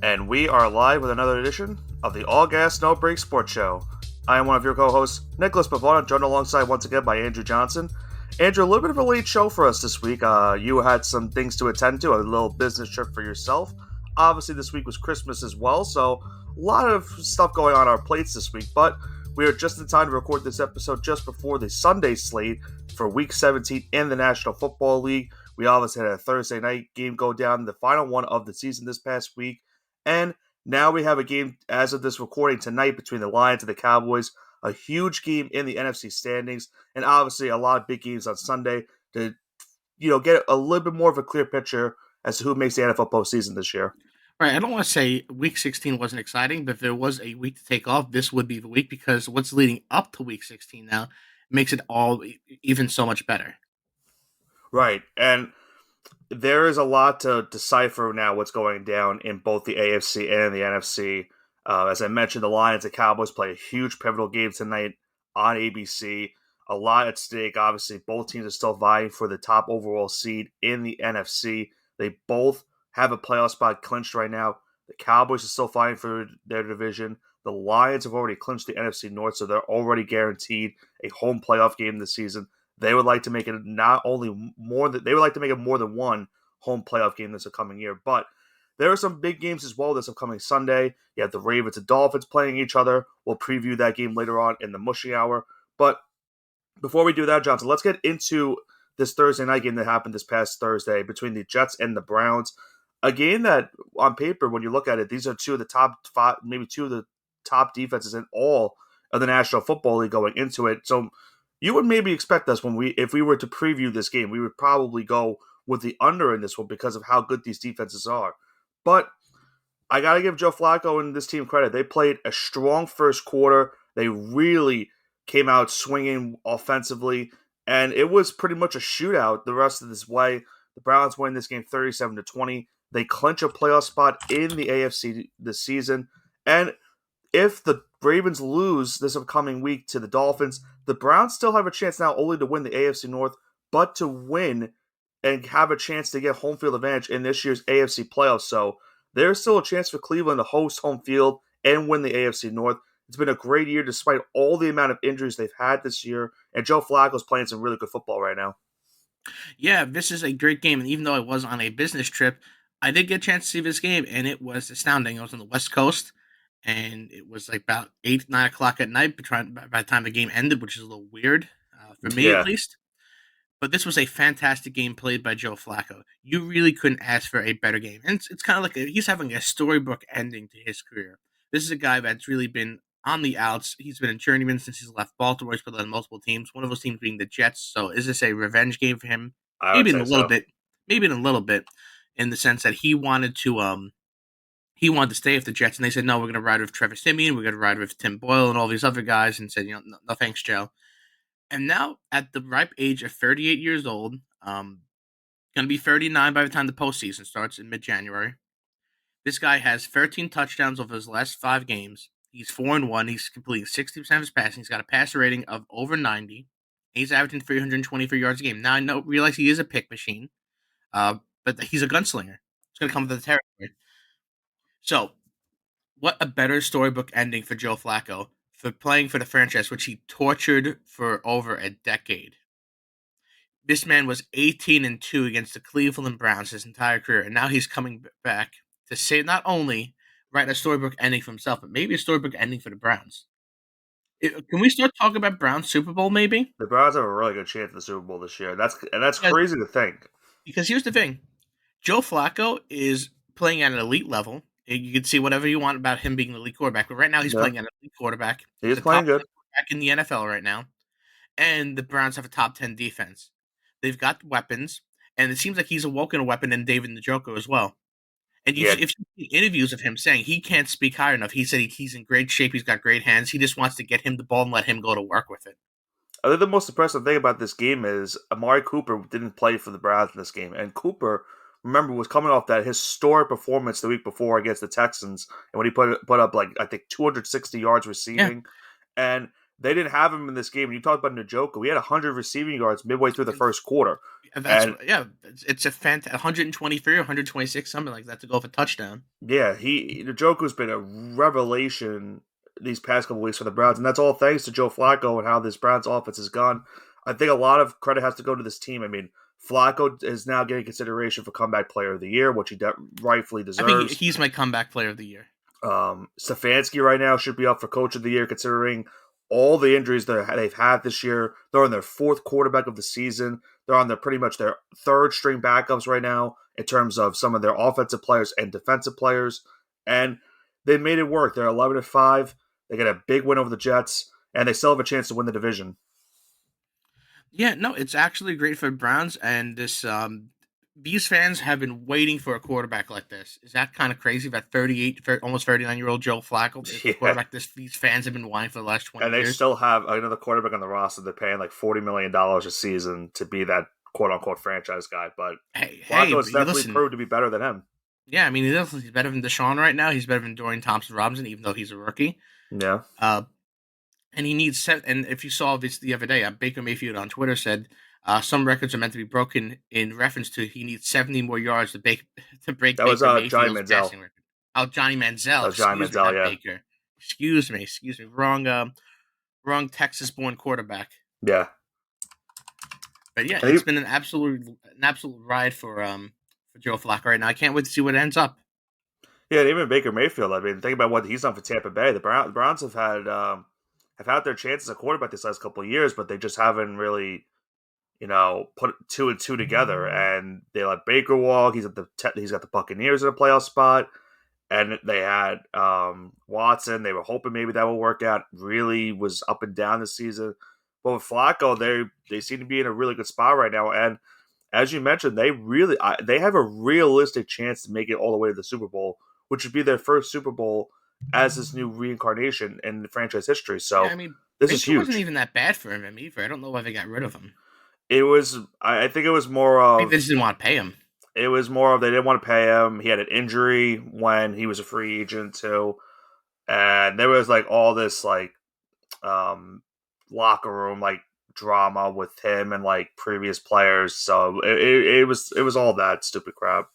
And we are live with another edition of the All Gas No Break Sports Show. I am one of your co-hosts, Nicholas Pavona, joined alongside once again by Andrew Johnson. Andrew, a little bit of a late show for us this week. You had some things to attend to, a little business trip for yourself. Obviously, this week was Christmas as well, so a lot of stuff going on our plates this week, but we are just in time to record this episode just before the Sunday slate for Week 17 in the National Football League. We obviously had a Thursday night game go down, the final one of the season this past week. And now we have a game, as of this recording tonight, between the Lions and the Cowboys. A huge game in the NFC standings, and obviously a lot of big games on Sunday to, get a little bit more of a clear picture as to who makes the NFL postseason this year. Right, I don't want to say Week 16 wasn't exciting, but if there was a week to take off, this would be the week because what's leading up to Week 16 now makes it all even so much better. Right, and there is a lot to decipher now what's going down in both the AFC and the NFC. As I mentioned, the Lions and Cowboys play a huge pivotal game tonight on ABC. A lot at stake. Obviously, both teams are still vying for the top overall seed in the NFC. They both have a playoff spot clinched right now. The Cowboys are still fighting for their division. The Lions have already clinched the NFC North, so they're already guaranteed a home playoff game this season. They would like to make it more than one home playoff game this upcoming year. But there are some big games as well this upcoming Sunday. You have the Ravens and Dolphins playing each other. We'll preview that game later on in the mushing hour. But before we do that, Johnson, let's get into this Thursday night game that happened this past Thursday between the Jets and the Browns. A game that, on paper, when you look at it, these are two of the top five, maybe two of the top defenses in all of the National Football League going into it. So you would maybe expect us if we were to preview this game, we would probably go with the under in this one because of how good these defenses are. But I got to give Joe Flacco and this team credit. They played a strong first quarter. They really came out swinging offensively, and it was pretty much a shootout the rest of this way. The Browns win this game 37-20. They clinch a playoff spot in the AFC this season. And if the Ravens lose this upcoming week to the Dolphins, the Browns still have a chance not only to win the AFC North, but to win and have a chance to get home field advantage in this year's AFC playoffs. So there's still a chance for Cleveland to host home field and win the AFC North. It's been a great year despite all the amount of injuries they've had this year, and Joe Flacco's playing some really good football right now. Yeah, this is a great game, and even though I was on a business trip, I did get a chance to see this game, and it was astounding. I was on the West Coast, and it was like about 8, 9 o'clock at night by the time the game ended, which is a little weird for me at Yeah. least. But this was a fantastic game played by Joe Flacco. You really couldn't ask for a better game. And it's kind of like he's having a storybook ending to his career. This is a guy that's really been on the outs. He's been a journeyman since he's left Baltimore. He's played on multiple teams, one of those teams being the Jets. So is this a revenge game for him? I would Maybe in say a little so. bit. Maybe in a little bit, in the sense that he wanted to stay with the Jets, and they said, no, we're going to ride with Trevor Siemian, we're going to ride with Tim Boyle and all these other guys, and said, no thanks, Joe. And now, at the ripe age of 38 years old, going to be 39 by the time the postseason starts in mid-January. This guy has 13 touchdowns over his last 5 games. He's 4-1. He's completing 60% of his passing. He's got a passer rating of over 90. He's averaging 323 yards a game. Now, I realize he is a pick machine, but he's a gunslinger. It's going to come with the territory. So, what a better storybook ending for Joe Flacco for playing for the franchise, which he tortured for over a decade. This man was 18-2 against the Cleveland Browns his entire career, and now he's coming back to say not only write a storybook ending for himself, but maybe a storybook ending for the Browns. Can we start talking about Browns Super Bowl, maybe? The Browns have a really good chance at the Super Bowl this year. That's Yeah, crazy to think. because here's the thing. Joe Flacco is playing at an elite level. You can see whatever you want about him being an elite quarterback, but right now he's Yeah. playing at an elite quarterback. He's The top playing good. quarterback in the NFL right now. And the Browns have a top 10 defense. They've got weapons, and it seems like he's awoken a weapon in David Njoku as well. And Yeah. if you see interviews of him saying he can't speak high enough, he said he's in great shape, he's got great hands, he just wants to get him the ball and let him go to work with it. I think the most impressive thing about this game is Amari Cooper didn't play for the Browns in this game. And Cooper, remember, was coming off that historic performance the week before against the Texans. And when he put up, like, I think 260 yards receiving. And they didn't have him in this game. And you talked about Njoku. He had 100 receiving yards midway through the first quarter. That's And yeah, it's a 123 or 126, something like that, to go for a touchdown. yeah, Njoku's been a revelation these past couple weeks for the Browns, and that's all thanks to Joe Flacco and how this Browns offense has gone. I think a lot of credit has to go to this team. I mean, Flacco is now getting consideration for comeback player of the year, which he rightfully I think deserves. he's my comeback player of the year. Stefanski right now should be up for coach of the year, considering all the injuries that they've had this year. They're on their fourth quarterback of the season. They're on pretty much their third string backups right now in terms of some of their offensive players and defensive players, and they made it work. They're 11-5. They get a big win over the Jets, and they still have a chance to win the division. Yeah, no, it's actually great for the Browns, and these fans have been waiting for a quarterback like this. Is that kind of crazy? That almost 39-year-old Joe Flacco is the quarterback these fans have been wanting for the last 20 years. And they still have another quarterback on the roster. They're paying like $40 million a season to be that quote-unquote franchise guy. But Flacco has definitely proved to be better than him. Yeah, I mean, he's better than Deshaun right now. He's better than Dorian Thompson-Robinson, even though he's a rookie. Yeah. And he needs and if you saw this the other day, Baker Mayfield on Twitter said some records are meant to be broken in reference to he needs 70 more yards to break that Baker was Mayfield's passing record. Oh, Johnny Manziel. Johnny Manziel, yeah. Baker. Excuse me. Wrong Texas-born quarterback. Yeah. But yeah, it's been an absolute ride for Joe Flacco right now. I can't wait to see what ends up. Yeah, and even Baker Mayfield. I mean, think about what he's done for Tampa Bay. The Browns have had their chances at quarterback this last couple of years, but they just haven't really, put 2 and 2 together. And they let Baker walk. He's got the Buccaneers in a playoff spot, and they had Watson. They were hoping maybe that would work out. Really was up and down this season. But with Flacco, they seem to be in a really good spot right now. And as you mentioned, they have a realistic chance to make it all the way to the Super Bowl, which would be their first Super Bowl as this new reincarnation in the franchise history. So yeah, I mean, this is huge. It wasn't even that bad for him either. I don't know why they got rid of him. It was. I think it was more of. I think they just didn't want to pay him. It was more of they didn't want to pay him. He had an injury when he was a free agent too, and there was like all this like locker room like drama with him and like previous players. So it was all that stupid crap.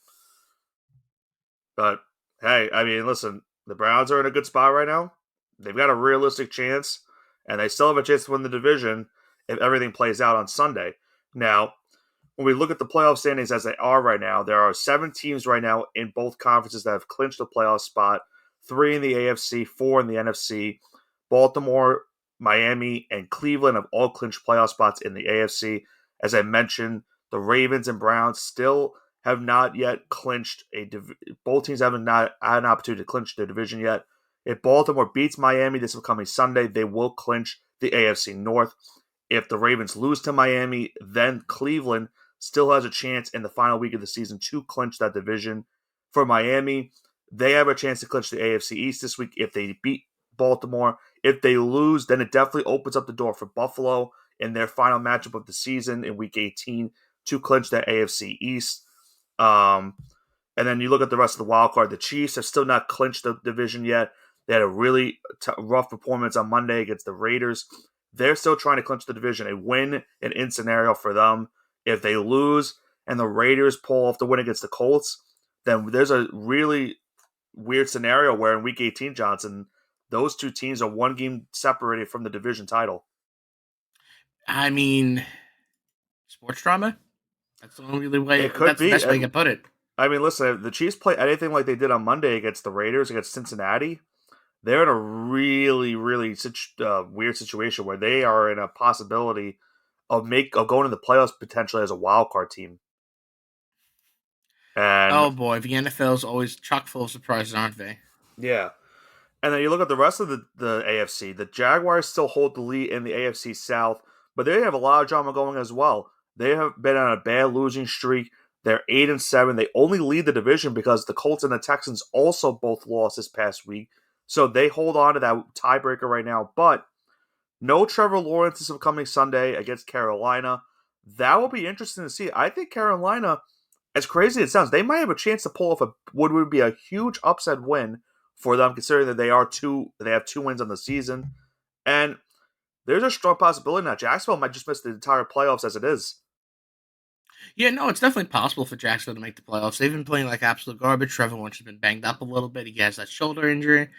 But hey, I mean, listen, the Browns are in a good spot right now. They've got a realistic chance, and they still have a chance to win the division if everything plays out on Sunday. Now, when we look at the playoff standings as they are right now, there are 7 teams right now in both conferences that have clinched a playoff spot, 3 in the AFC, 4 in the NFC. Baltimore, Miami, and Cleveland have all clinched playoff spots in the AFC. As I mentioned, the Ravens and Browns still have not yet clinched both teams haven't not had an opportunity to clinch their division yet. If Baltimore beats Miami this upcoming Sunday, they will clinch the AFC North. If the Ravens lose to Miami, then Cleveland still has a chance in the final week of the season to clinch that division. For Miami, they have a chance to clinch the AFC East this week if they beat Baltimore. If they lose, then it definitely opens up the door for Buffalo in their final matchup of the season in Week 18 to clinch that AFC East. And then you look at the rest of the wild card. The Chiefs have still not clinched the division yet. They had a really rough performance on Monday against the Raiders. They're still trying to clinch the division. A win and in scenario for them. If they lose and the Raiders pull off the win against the Colts, then there's a really weird scenario where in Week 18, Johnson, those two teams are 1 game separated from the division title. I mean, sports drama? That's the only way. It could that's be. the best way you can put it. I mean, listen, if the Chiefs play anything like they did on Monday against the Raiders, against Cincinnati, they're in a really, really weird situation where they are in a possibility of going to the playoffs potentially as a wild card team. And oh boy, the NFL's always chock full of surprises, aren't they? Yeah. And then you look at the rest of the AFC. The Jaguars still hold the lead in the AFC South, but they have a lot of drama going as well. They have been on a bad losing streak. They're 8-7. They only lead the division because the Colts and the Texans also both lost this past week. So they hold on to that tiebreaker right now. But no Trevor Lawrence this upcoming Sunday against Carolina. That will be interesting to see. I think Carolina, as crazy as it sounds, they might have a chance to pull off what would be a huge upset win for them, considering that they have 2 wins on the season. And there's a strong possibility now. Jacksonville might just miss the entire playoffs as it is. Yeah, no, it's definitely possible for Jacksonville to make the playoffs. They've been playing like absolute garbage. Trevor Lawrence has been banged up a little bit. He has that shoulder injury.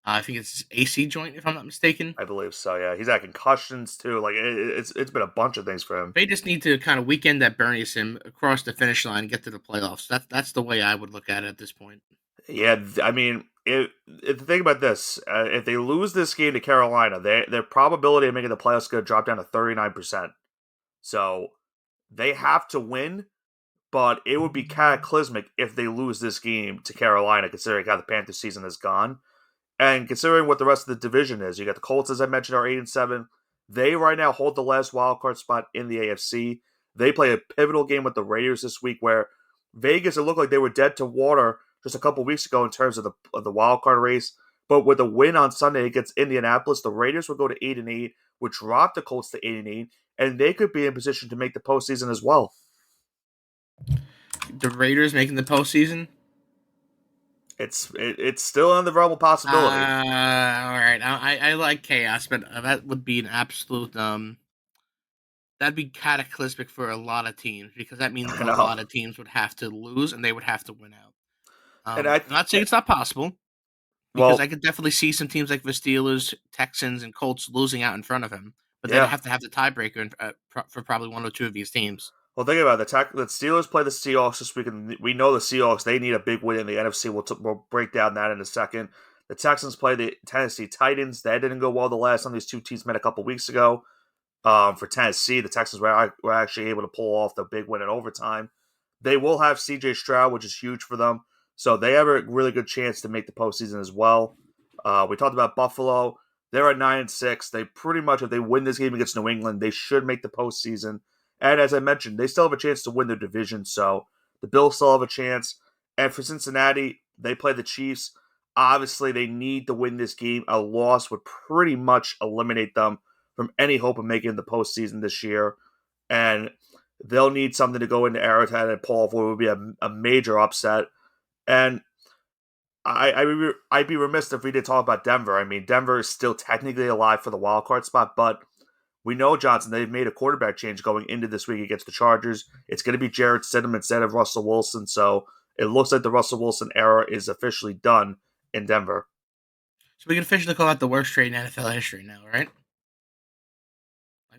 I think it's AC joint, if I'm not mistaken. I believe so. Yeah, he's had concussions too. Like it's been a bunch of things for him. They just need to kind of weekend that Bernie sim across the finish line and get to the playoffs. That's the way I would look at it at this point. Yeah, I mean, if think about this, if they lose this game to Carolina, their probability of making the playoffs is going to drop down to 39%. So they have to win, but it would be cataclysmic if they lose this game to Carolina, considering how the Panthers season has gone. And considering what the rest of the division is, you got the Colts, as I mentioned, are 8-7. They right now hold the last wild card spot in the AFC. They play a pivotal game with the Raiders this week, where Vegas, it looked like they were dead to water just a couple weeks ago in terms of the wild card race. But with a win on Sunday against Indianapolis, the Raiders would go to 8-8, would drop the Colts to 8-8, and they could be in position to make the postseason as well. The Raiders making the postseason. It's still in the realm of possibility. All right, I like chaos, but that would be an absolute that'd be cataclysmic for a lot of teams because that means I a know. lot of teams would have to lose and they would have to win out. And I'm not saying it's not possible because well, I could definitely see some teams like the Steelers, Texans, and Colts losing out in front of him, but they'd yeah. have to have the tiebreaker for probably one or two of these teams. Well, think about it. The Steelers play the Seahawks this week, and we know the Seahawks, they need a big win in the NFC. We'll break down that in a second. The Texans play the Tennessee Titans. That didn't go well the last time these two teams met a couple weeks ago. For Tennessee, the Texans were actually able to pull off the big win in overtime. They will have C.J. Stroud, which is huge for them. So they have a really good chance to make the postseason as well. We talked about Buffalo. They're at 9-6. They pretty much, if they win this game against New England, they should make the postseason. And as I mentioned, they still have a chance to win their division. So the Bills still have a chance. And for Cincinnati, they play the Chiefs. Obviously, they need to win this game. A loss would pretty much eliminate them from any hope of making the postseason this year. And they'll need something to go into Arrowhead and pull off what would be a major upset. And I'd be remiss if we did talk about Denver. I mean, Denver is still technically alive for the wild card spot, but we know, Johnson, they've made a quarterback change going into this week against the Chargers. It's going to be Jarrett Stidham instead of Russell Wilson, so it looks like the Russell Wilson era is officially done in Denver. So we can officially call that the worst trade in NFL history now, right?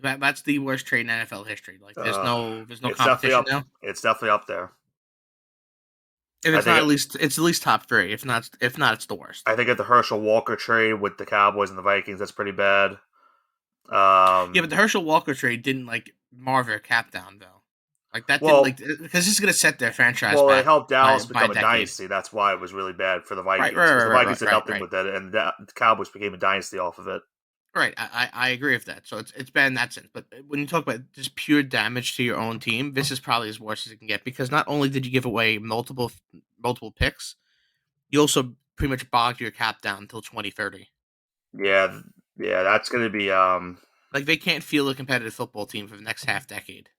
Like that's the worst trade in NFL history. Like there's no It's definitely competition up. now. It's definitely up there. If I it's not think at least it's at least top three. If not, it's the worst. I think at the Herschel Walker trade with the Cowboys and the Vikings, that's pretty bad. Yeah, but the Herschel Walker trade didn't like mar their cap down though. Like that didn't well, like because this is gonna set their franchise well, it back helped by Dallas by a become a decade. dynasty. That's why it was really bad for the Vikings Right, right, because right, the right, Vikings right, did right, nothing right. with it, and the Cowboys became a dynasty off of it. Right, I agree with that. So it's bad in that sense. But when you talk about just pure damage to your own team, this is probably as worse as it can get because not only did you give away multiple picks, you also pretty much bogged your cap down until 2030. Yeah, yeah, that's going to be Like they can't field a competitive football team for the next half decade.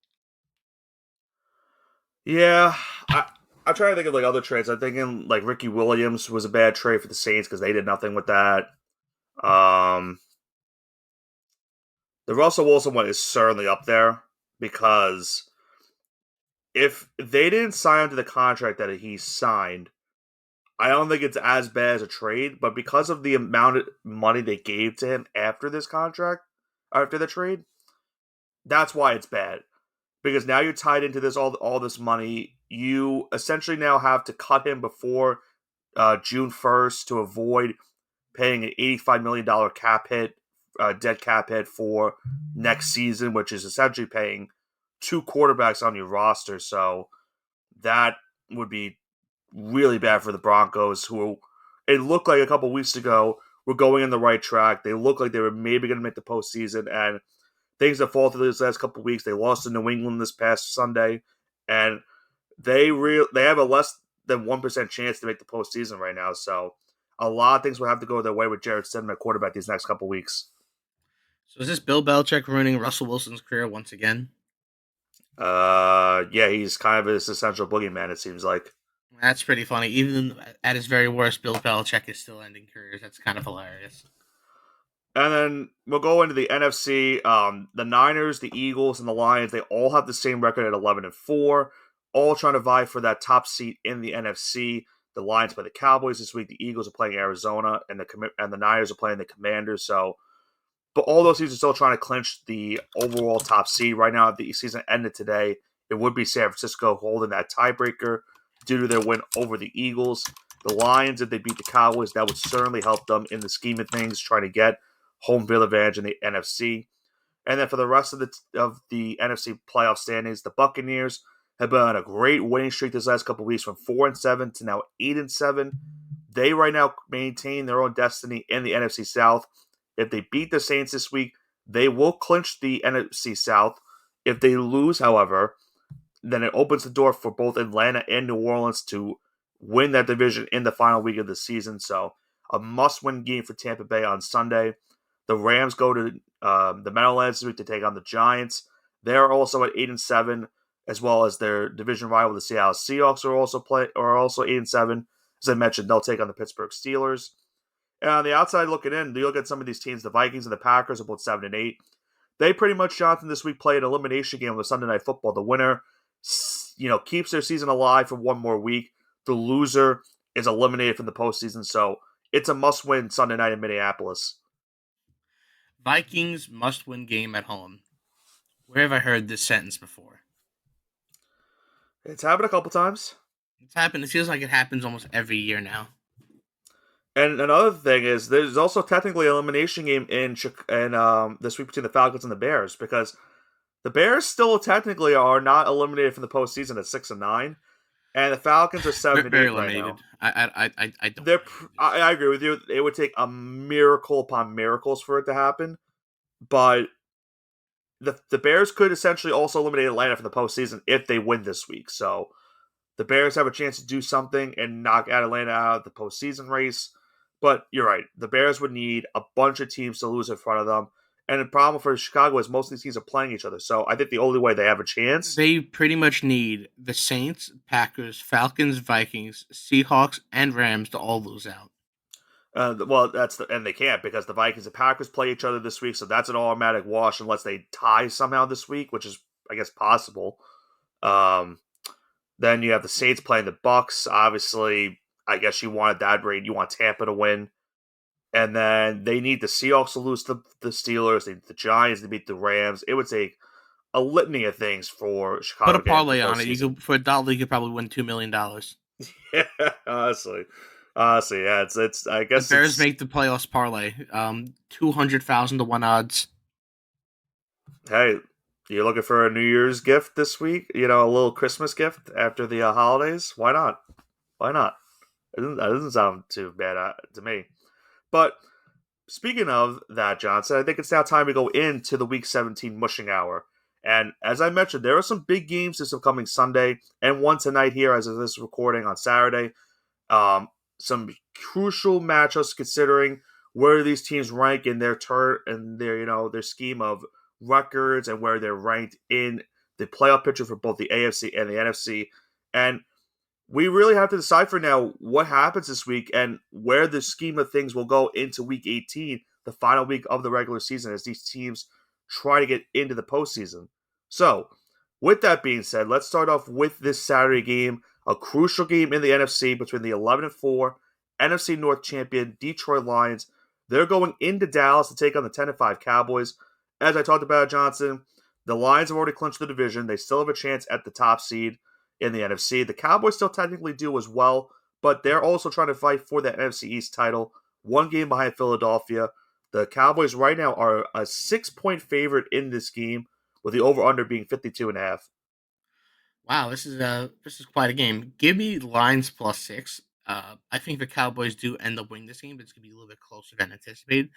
yeah. I'm trying to think of like other trades. I'm thinking like Ricky Williams was a bad trade for the Saints because they did nothing with that. Um, the Russell Wilson one is certainly up there because if they didn't sign to the contract that he signed, I don't think it's as bad as a trade. But because of the amount of money they gave to him after this contract, after the trade, that's why it's bad. Because now you're tied into this all this money. You essentially now have to cut him before June 1st to avoid paying an $85 million cap hit, dead cap hit for next season, which is essentially paying two quarterbacks on your roster. So that would be really bad for the Broncos, who it looked like a couple weeks ago were going in the right track. They looked like they were maybe going to make the postseason, and things have faltered these last couple weeks. They lost to New England this past Sunday, and they have a less than 1% chance to make the postseason right now. So a lot of things will have to go their way with Jarrett Stidham at quarterback these next couple weeks. So is this Bill Belichick ruining Russell Wilson's career once again? Yeah, he's kind of his essential boogeyman, it seems like. That's pretty funny. Even at his very worst, Bill Belichick is still ending careers. That's kind of hilarious. And then we'll go into the NFC. The Niners, the Eagles, and the Lions, they all have the same record at 11-4, all trying to vie for that top seat in the NFC. The Lions play the Cowboys this week. The Eagles are playing Arizona, and the Niners are playing the Commanders. So, but all those teams are still trying to clinch the overall top seed right now. If the season ended today, it would be San Francisco holding that tiebreaker due to their win over the Eagles. The Lions, if they beat the Cowboys, that would certainly help them in the scheme of things, trying to get home field advantage in the NFC. And then for the rest of the NFC playoff standings, the Buccaneers have been on a great winning streak this last couple of weeks, from 4-7 to now 8-7. They right now maintain their own destiny in the NFC South. If they beat the Saints this week, they will clinch the NFC South. If they lose, however, then it opens the door for both Atlanta and New Orleans to win that division in the final week of the season. So a must-win game for Tampa Bay on Sunday. The Rams go to the Meadowlands this week to take on the Giants. They're also at 8-7, as well as their division rival, the Seattle Seahawks, are also 8-7. As I mentioned, they'll take on the Pittsburgh Steelers. And on the outside looking in, you look at some of these teams. The Vikings and the Packers are both 7-8. They pretty much, Jonathan, this week play an elimination game with Sunday Night Football. The winner, keeps their season alive for one more week. The loser is eliminated from the postseason. So it's a must-win Sunday night in Minneapolis. Vikings must-win game at home. Where have I heard this sentence before? It's happened a couple times. It's happened. It feels like it happens almost every year now. And another thing is, there's also technically an elimination game in this week between the Falcons and the Bears, because the Bears still technically are not eliminated from the postseason at 6-9, and the Falcons are 7-8 Very right eliminated. now. I don't. I agree with you. It would take a miracle upon miracles for it to happen, but the Bears could essentially also eliminate Atlanta from the postseason if they win this week. So the Bears have a chance to do something and knock Atlanta out of the postseason race. But you're right. The Bears would need a bunch of teams to lose in front of them. And the problem for Chicago is most of these teams are playing each other. So I think the only way they have a chance. They pretty much need the Saints, Packers, Falcons, Vikings, Seahawks, and Rams to all lose out. And they can't, because the Vikings and Packers play each other this week. So that's an automatic wash unless they tie somehow this week, which is, I guess, possible. Then you have the Saints playing the Bucks. Obviously, I guess you wanted that rate. You want Tampa to win. And then they need the Seahawks to lose to the Steelers. They need the Giants to beat the Rams. It would take a litany of things for Chicago. Put a parlay on it. For $1, you could probably win $2 million. Yeah, honestly, yeah. It's. I guess the Bears make the playoffs parlay. 200,000 to 1 odds. Hey, you're looking for a New Year's gift this week? A little Christmas gift after the holidays? Why not? Why not? That doesn't sound too bad to me. But speaking of that, Johnson, I think it's now time to go into the Week 17 mushing hour. And as I mentioned, there are some big games this upcoming Sunday, and one tonight here as of this recording on Saturday. Some crucial matchups considering where these teams rank in their their scheme of records and where they're ranked in the playoff picture for both the AFC and the NFC. And we really have to decipher now what happens this week and where the scheme of things will go into Week 18, the final week of the regular season, as these teams try to get into the postseason. So, with that being said, let's start off with this Saturday game, a crucial game in the NFC between the 11-4 NFC North champion Detroit Lions. They're going into Dallas to take on the 10-5 Cowboys. As I talked about, Johnson, the Lions have already clinched the division. They still have a chance at the top seed in the NFC. The Cowboys still technically do as well, but they're also trying to fight for that NFC East title, one game behind Philadelphia. The Cowboys right now are a 6-point favorite in this game, with the over-under being 52.5. Wow, this is quite a game. Give me Lions +6. I think the Cowboys do end up winning this game, but it's gonna be a little bit closer than anticipated.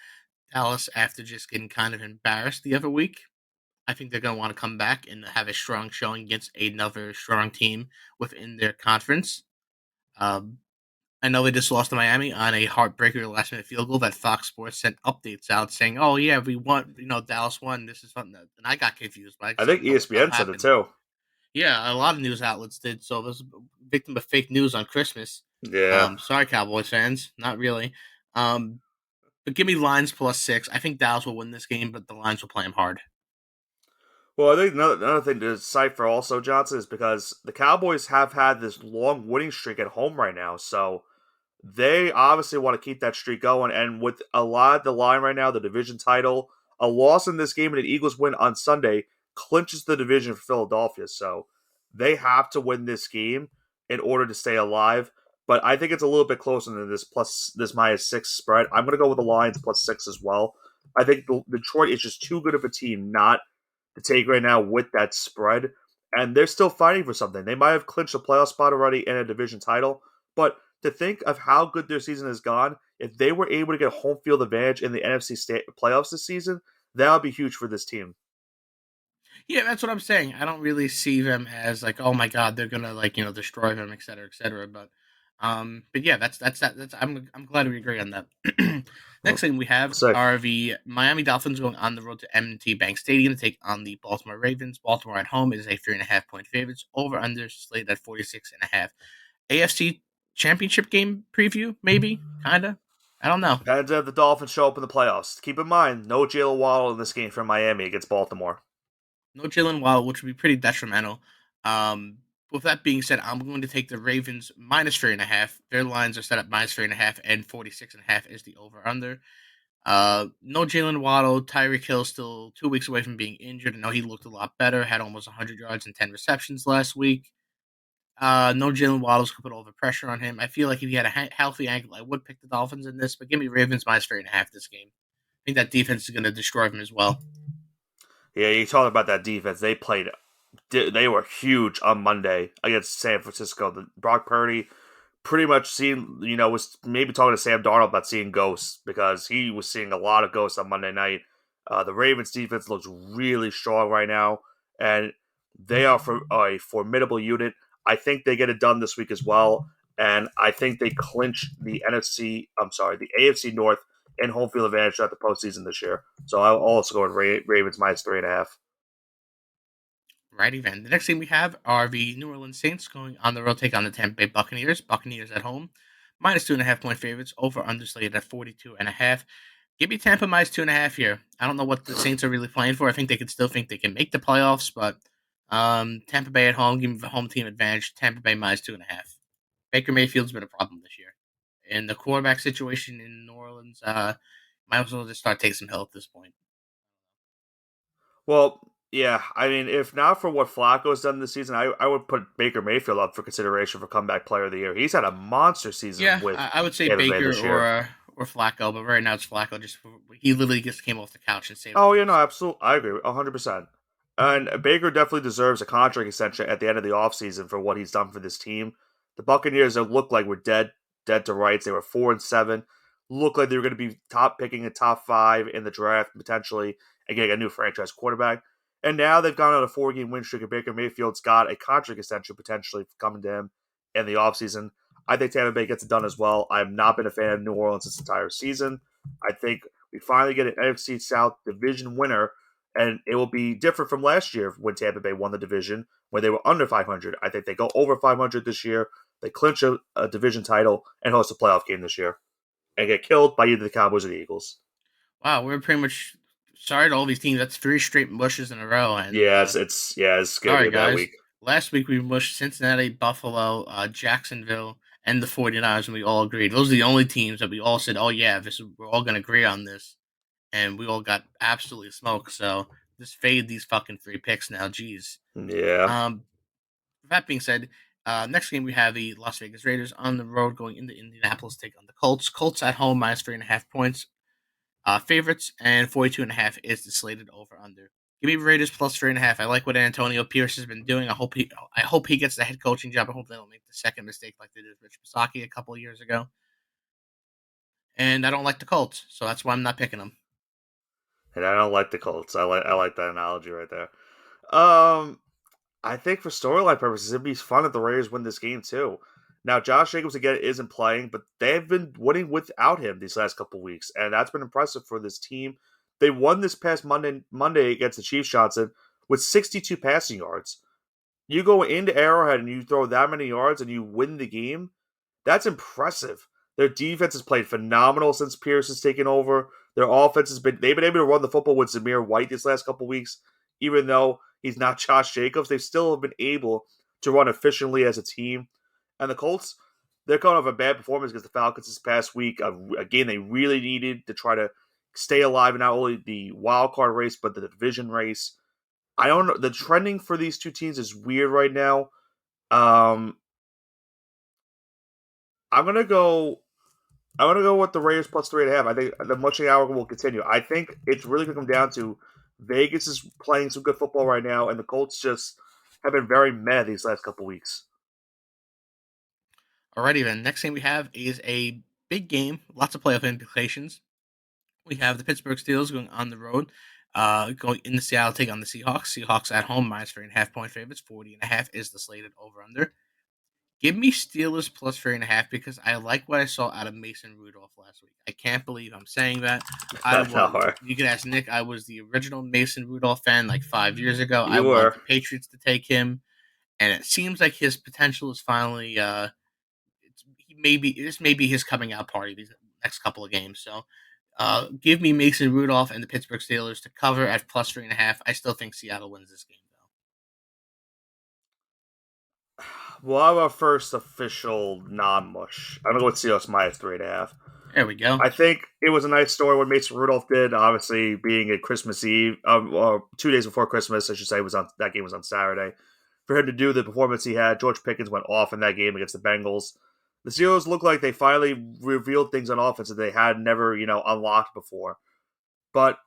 Dallas, after just getting kind of embarrassed the other week, I think they're going to want to come back and have a strong showing against another strong team within their conference. I know they just lost to Miami on a heartbreaker last-minute field goal that Fox Sports sent updates out saying, "Oh yeah, we won. Dallas won. This is fun." And I got confused. But I think ESPN said it too. Yeah, a lot of news outlets did. So it was a victim of fake news on Christmas. Yeah. Sorry, Cowboys fans. Not really. But give me Lions +6. I think Dallas will win this game, but the Lions will play them hard. Well, I think another thing to cipher also, Johnson, is because the Cowboys have had this long winning streak at home right now. So they obviously want to keep that streak going. And with a lot of the line right now, the division title, a loss in this game and an Eagles win on Sunday clinches the division for Philadelphia. So they have to win this game in order to stay alive. But I think it's a little bit closer than this -6 spread. I'm going to go with the Lions +6 as well. I think Detroit is just too good of a team not to take right now with that spread. And they're still fighting for something. They might have clinched a playoff spot already and a division title, but to think of how good their season has gone, if they were able to get home field advantage in the NFC playoffs this season, that would be huge for this team. Yeah, that's what I'm saying. I don't really see them as like, oh my god, they're gonna like destroy them, et cetera, et cetera. But yeah, that's I'm glad we agree on that. Next Well, thing we have so are the Miami Dolphins going on the road to M&T Bank Stadium to take on the Baltimore Ravens. Baltimore at home is a 3.5 point favorites. Over under slated at 46.5. AFC Championship game preview, maybe, kinda. I don't know. depends if the Dolphins show up in the playoffs. Keep in mind, no Jalen Waddle in this game for Miami against Baltimore. No Jalen Waddle, which would be pretty detrimental. With that being said, I'm going to take the Ravens -3.5. Their lines are set up -3.5, and 46.5 is the over under. No Jalen Waddle. Tyreek Hill still 2 weeks away from being injured. I know he looked a lot better, had almost 100 yards and 10 receptions last week. No Jalen Waddle's could put all the pressure on him. I feel like if he had a healthy ankle, I would pick the Dolphins in this, but give me Ravens -3.5 this game. I think that defense is going to destroy him as well. Yeah, you talked about that defense. They were huge on Monday against San Francisco. The Brock Purdy pretty much was maybe talking to Sam Darnold about seeing ghosts because he was seeing a lot of ghosts on Monday night. The Ravens defense looks really strong right now, and they are for a formidable unit. I think they get it done this week as well, and I think they clinch the the AFC North and home field advantage throughout the postseason this year. So I'll also go with Ravens -3.5. Righty then. The next thing we have are the New Orleans Saints going on the road take on the Tampa Bay Buccaneers. Buccaneers at home, -2.5 point favorites. Over underslated at 42.5. Give me Tampa -2.5 here. I don't know what the Saints are really playing for. I think they could still think they can make the playoffs, but Tampa Bay at home, give me the home team advantage. Tampa Bay -2.5. Baker Mayfield's been a problem this year, and the quarterback situation in New Orleans, might as well just start taking some help at this point. Well, yeah, I mean, if not for what Flacco's done this season, I would put Baker Mayfield up for consideration for comeback player of the year. He's had a monster season Yeah, with I would say Tampa Bay Baker this year. or Flacco, but right now it's Flacco. Just he literally just came off the couch and saved him Oh, for yeah, the no, season. absolutely. I agree 100%. And Baker definitely deserves a contract extension at the end of the offseason for what he's done for this team. The Buccaneers that looked like were dead to rights. They were 4-7. Looked like they were going to be picking a top five in the draft potentially and getting a new franchise quarterback. And now they've gone on a 4-game win streak, and Baker Mayfield's got a contract extension potentially coming to him in the offseason. I think Tampa Bay gets it done as well. I have not been a fan of New Orleans this entire season. I think we finally get an NFC South division winner, and it will be different from last year when Tampa Bay won the division, when they were under 500. I think they go over 500 this year. They clinch a division title and host a playoff game this year and get killed by either the Cowboys or the Eagles. Wow, we're pretty much sorry to all these teams. That's three straight mushes in a row. And Yeah, it's gonna be sorry, a bad guys. week. Last week we mushed Cincinnati, Buffalo, Jacksonville, and the 49ers, and we all agreed. Those are the only teams that we all said, oh, yeah, we're all going to agree on this. And we all got absolutely smoked. So just fade these fucking three picks now. Jeez. Yeah. Um, with that being said, next game we have the Las Vegas Raiders on the road going into Indianapolis to take on the Colts. Colts at home -3.5 points. Favorites, and 42.5 is the slated over under. Give me Raiders +3.5. I like what Antonio Pierce has been doing. I hope he gets the head coaching job. I hope they don't make the second mistake like they did with Rich Bisaccia a couple of years ago. And I don't like the Colts, so that's why I'm not picking them. And I don't like the Colts. I like that analogy right there. Um, I think for storyline purposes, it'd be fun if the Raiders win this game too. Now, Josh Jacobs again isn't playing, but they've been winning without him these last couple weeks, and that's been impressive for this team. They won this past Monday against the Chiefs, Johnson, with 62 passing yards. You go into Arrowhead and you throw that many yards and you win the game. That's impressive. Their defense has played phenomenal since Pierce has taken over. Their offense has been they've been able to run the football with Zamir White these last couple weeks, even though he's not Josh Jacobs. They still have been able to run efficiently as a team. And the Colts, they're coming off a bad performance against the Falcons this past week, a game they really needed to try to stay alive in not only the wild card race but the division race. I don't know. The trending for these two teams is weird right now. Um, I'm gonna go. I'm gonna go with the Raiders plus 3.5. I think the mushing hour will continue. I think it's really gonna come down to Vegas is playing some good football right now, and the Colts just have been very meh these last couple weeks. Alrighty then. Next game we have is a big game, lots of playoff implications. We have the Pittsburgh Steelers going on the road, going into Seattle, take on the Seahawks. Seahawks at home, minus 3.5 point favorites. 40.5 is the slated over under. Give me Steelers plus 3.5 because I like what I saw out of Mason Rudolph last week. I can't believe I'm saying that. No, You could ask Nick. I was the original Mason Rudolph fan like 5 years ago. I you wanted were. the Patriots to take him, and it seems like his potential is finally. This may be his coming out party these next couple of games. So, give me Mason Rudolph and the Pittsburgh Steelers to cover at plus 3.5. I still think Seattle wins this game though. Well, our first official non-mush. I'm gonna go with Seahawks minus 3.5. There we go. I think it was a nice story what Mason Rudolph did. Obviously, being at Christmas Eve, or 2 days before Christmas, I should say, was on that game was on Saturday. For him to do the performance he had, George Pickens went off in that game against the Bengals. The Steelers looked like they finally revealed things on offense that they had never, unlocked before. But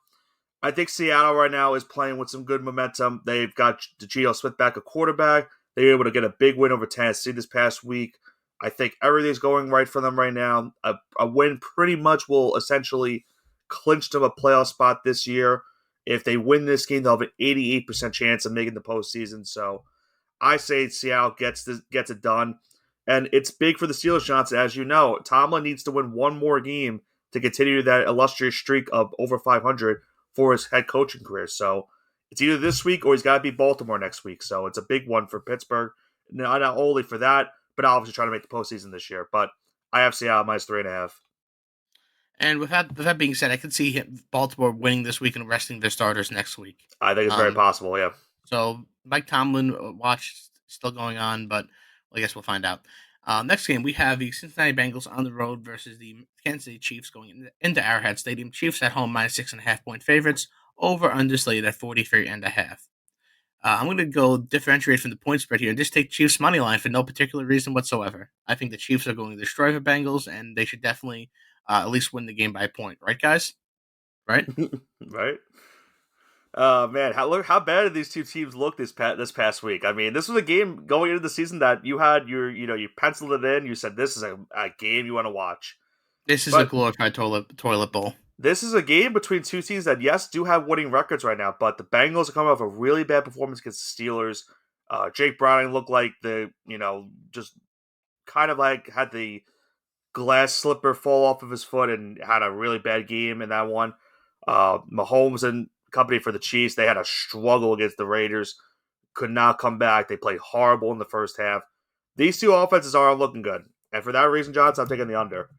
I think Seattle right now is playing with some good momentum. They've got Geno Smith back at quarterback. They were able to get a big win over Tennessee this past week. I think everything's going right for them right now. A win pretty much will essentially clinch them a playoff spot this year. If they win this game, they'll have an 88% chance of making the postseason. So I say Seattle gets it done. And it's big for the Steelers, Johnson. As you know, Tomlin needs to win one more game to continue that illustrious streak of over 500 for his head coaching career. So it's either this week or he's got to beat Baltimore next week. So it's a big one for Pittsburgh. Not only for that, but obviously trying to make the postseason this year. But I have Seattle minus 3.5. And with that being said, I could see Baltimore winning this week and resting their starters next week. I think it's very possible, yeah. So Mike Tomlin watch still going on, but I guess we'll find out. Next game, we have the Cincinnati Bengals on the road versus the Kansas City Chiefs going into Arrowhead Stadium. Chiefs at home, minus 6.5 point favorites. Over underslated at 43.5. I'm going to go differentiate from the point spread here and just take Chiefs money line for no particular reason whatsoever. I think the Chiefs are going to destroy the Bengals, and they should definitely at least win the game by a point. Right, guys? Right? Right? Man, how bad did these two teams look this past week? I mean, this was a game going into the season that you had you penciled it in. You said this is a game you want to watch. This is a glorified toilet bowl. This is a game between two teams that, yes, do have winning records right now, but the Bengals are coming off a really bad performance against the Steelers. Jake Browning looked like just kind of like had the glass slipper fall off of his foot and had a really bad game in that one. Mahomes and company for the Chiefs, they had a struggle against the Raiders. Could not come back. They played horrible in the first half. These two offenses aren't looking good. And for that reason, Johnson, I'm taking the under.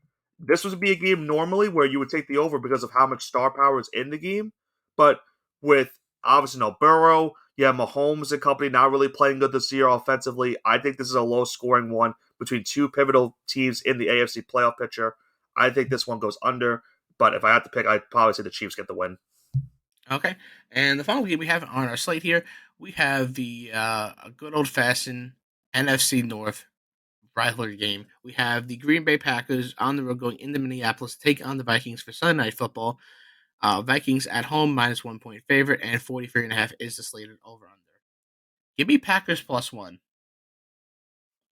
This would be a game normally where you would take the over because of how much star power is in the game. But with obviously no Burrow, Mahomes and company not really playing good this year offensively. I think this is a low scoring one between two pivotal teams in the AFC playoff picture. I think this one goes under. But if I had to pick, I'd probably say the Chiefs get the win. Okay. And the final game we have on our slate here, we have the good old-fashioned NFC North rivalry game. We have the Green Bay Packers on the road going into Minneapolis to take on the Vikings for Sunday Night Football. Vikings at home, minus 1 point favorite, and 43.5 is the slated over-under. Give me Packers plus 1.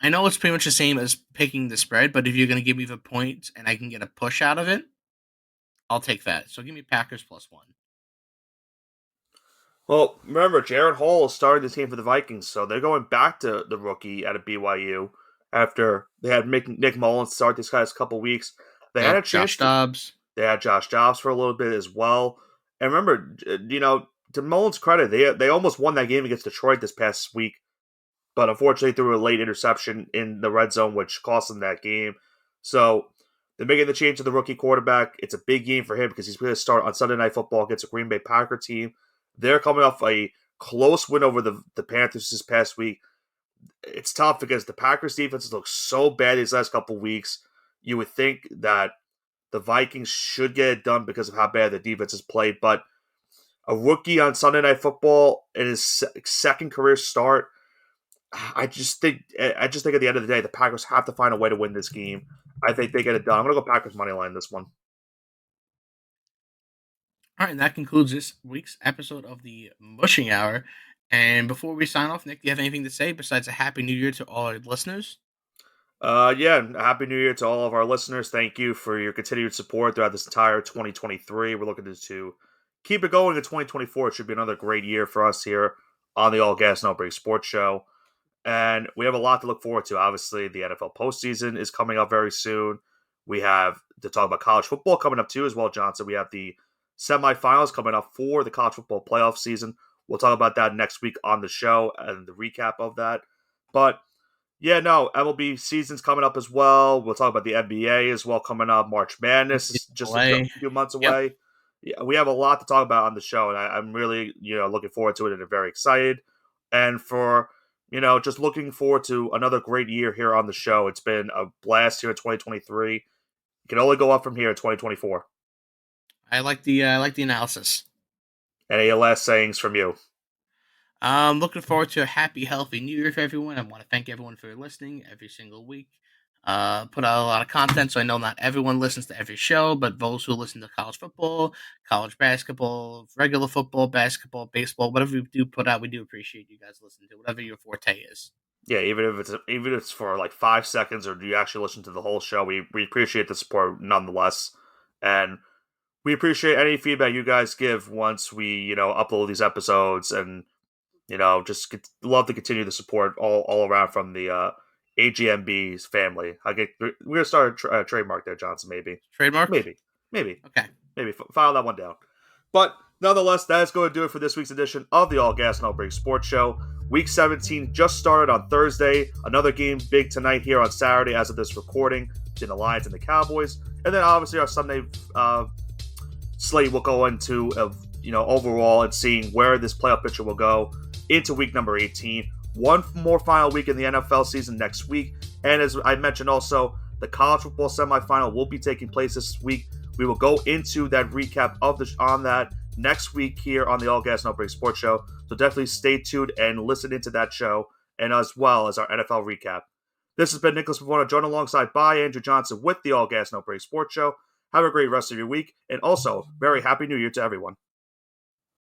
I know it's pretty much the same as picking the spread, but if you're going to give me the points and I can get a push out of it, I'll take that. So give me Packers plus 1. Well, remember, Jared Hall is starting the team for the Vikings, so they're going back to the rookie out of BYU after they had Nick Mullins start these guys a couple weeks. They had a chance. Josh Dobbs. They had Josh Dobbs for a little bit as well. And remember, to Mullins' credit, they almost won that game against Detroit this past week, but unfortunately threw a late interception in the red zone, which cost them that game. So They're making the change to the rookie quarterback. It's a big game for him because he's going to start on Sunday Night Football against a Green Bay Packer team. They're coming off a close win over the Panthers this past week. It's tough because the Packers defense looks so bad these last couple weeks. You would think that the Vikings should get it done because of how bad the defense has played, but a rookie on Sunday Night Football in his second career start, I just think at the end of the day, the Packers have to find a way to win this game. I think they get it done. I'm going to go Packers money line this one. All right, and that concludes this week's episode of the Mushing Hour. And before we sign off, Nick, do you have anything to say besides a Happy New Year to all our listeners? Yeah, Happy New Year to all of our listeners. Thank you for your continued support throughout this entire 2023. We're looking to keep it going in 2024. It should be another great year for us here on the All Gas No Break Sports Show. And we have a lot to look forward to. Obviously, the NFL postseason is coming up very soon. We have to talk about college football coming up too as well, Johnson. We have the semifinals coming up for the college football playoff season. We'll talk about that next week on the show and the recap of that. But yeah, no, MLB season's coming up as well. We'll talk about the NBA as well coming up. March Madness is just a few months away. Yep. Yeah, we have a lot to talk about on the show, and I'm really, looking forward to it and very excited. And for, just looking forward to another great year here on the show. It's been a blast here in 2023. It can only go up from here in 2024. I like the analysis. Any last sayings from you? I'm looking forward to a happy, healthy New Year for everyone. I want to thank everyone for listening every single week. Put out a lot of content, so I know not everyone listens to every show, but those who listen to college football, college basketball, regular football, basketball, baseball, whatever we do put out, we do appreciate you guys listening to whatever your forte is. Yeah, even if it's for like 5 seconds or do you actually listen to the whole show, we appreciate the support nonetheless, and we appreciate any feedback you guys give once we upload these episodes, and just love to continue the support all around from the AGNB family. We're gonna start a trademark there, Johnson. Maybe trademark. Maybe. Okay. Maybe file that one down. But nonetheless, that is going to do it for this week's edition of the All Gas No Break Sports Show. Week 17 just started on Thursday. Another game big tonight here on Saturday as of this recording between the Lions and the Cowboys. And then obviously our Sunday slate will go into overall and seeing where this playoff picture will go into week number 18. One more final week in the NFL season next week. And as I mentioned also, the college football semifinal will be taking place this week. We will go into that recap on that next week here on the All Gas No Break Sports Show. So definitely stay tuned and listen into that show, and as well as our NFL recap. This has been Nicholas Pavona, joined alongside by Andrew Johnson with the All Gas No Break Sports Show. Have a great rest of your week, and also very happy New Year to everyone.